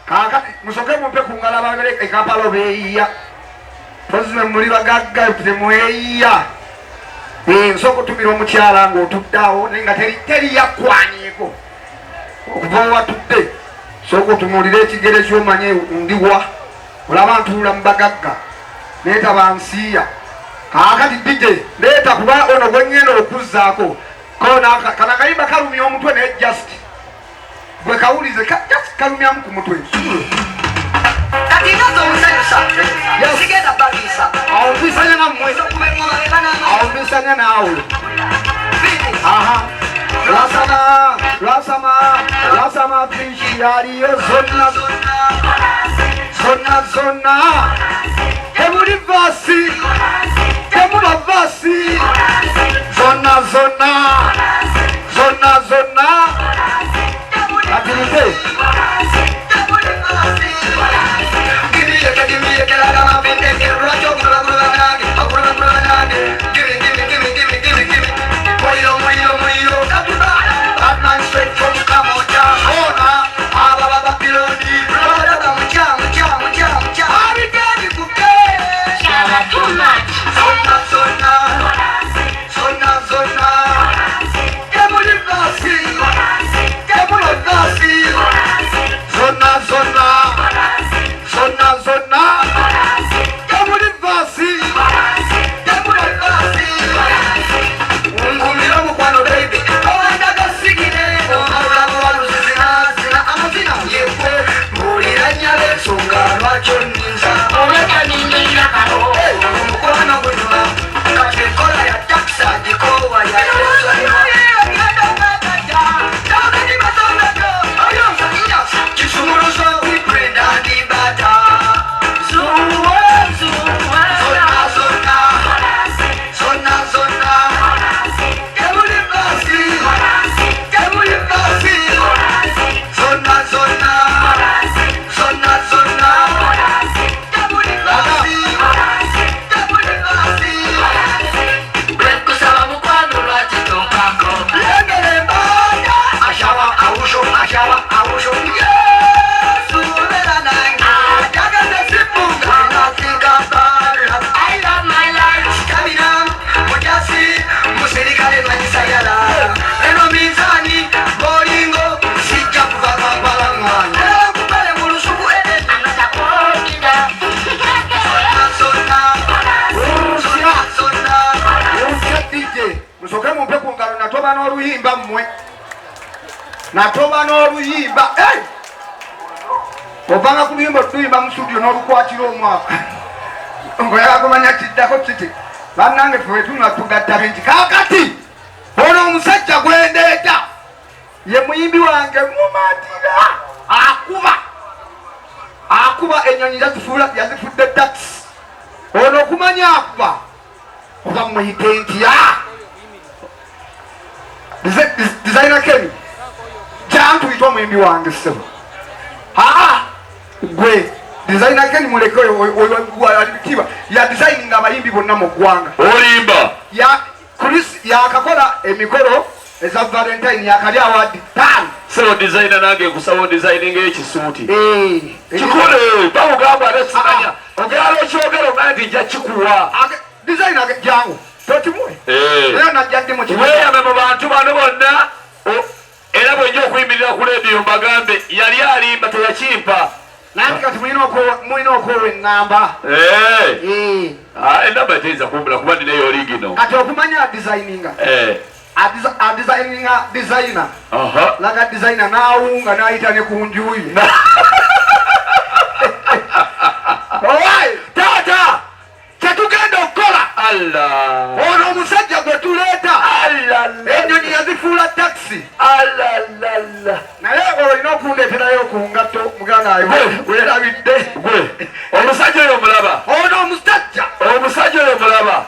kaka musoke mumpe kungala babere ekapalo beya pozime muri bagagga temueya nsoko tumira omukyala ngo tuddawo nenga teri yakwanyeko okuva watudde soko tumulire ekigere kyomanye ndiwa olaba ntula mubagagga neta bansiya kakati dije leta kuba ono gwenyeno okuzzaako kona kana kayimba kalumya omutwe ne just gwe kawulize just kalumya mu kumutwe kati nazo musayusa sigenda bagisa awumbisanya namwe awumbisanya nawe aha Rasama fishi yariyo zonna Kemuri vasi zonna Atilite natoba n'oluyimba obanga ku luyimba tuyimba mu studio n'olukwatira omwaka ngoyala kumanya kiddako kiti bannange ffe tunula tugatta bingi kakati ono omusajja gwendeeta ye muyimbi wange mumatira akuba ennyonyi yazifudde taxi ono okumanya akuba oba muyite ntya designer Kemi tuyita omuyimbi wange ssebo gwe designer Keni muleke oyoalitiba ya designing abayimbi bonna mu ggwanga olimba yakakola emikolo eza valentine yakali awadi 5 sebo designer nange kusaba designing ekisuuti kikole bawugamba atesimanya ogala ekyogero nandi nja kikuwa designer jangu totimwe era najjadde mu weyame mu bantu bano bonna era bwenja okuyimirira ku lediyo mbagambe yali alimba teyakimpa nange kati mulina okwowa eŋŋamba enamba teyinza kumbula kuba ninayo oligino kati okumanya adesigninga adesigninga designer laga designer naawunga nayita ne ku njuyi taata kyetugenda okukola ono omusajja gwe tuleeta ennyonyi yazifuula taxi naye olina okundeeterayo ku ngatto muganaayo weerabidde omusajja oyo mulaba ono omusajja oyo mulaba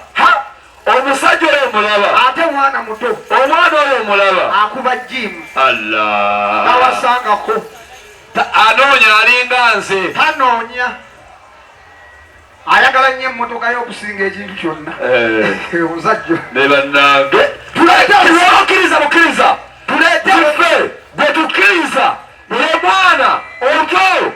omusajja oyo mulaba ate mwana muto omwana oyo mulaba akuba jimu nawasangako anoonya alinga nze tanoonya ayagala nnyo emmotoka y'okusinga ekintu kyonna omusajja ne bannange tukkiriza tuleete gwe tukkiriza ye mwana omuto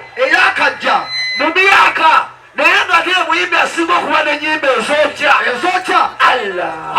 okusinga okuba n'ennyimba ezokya ezokya Allah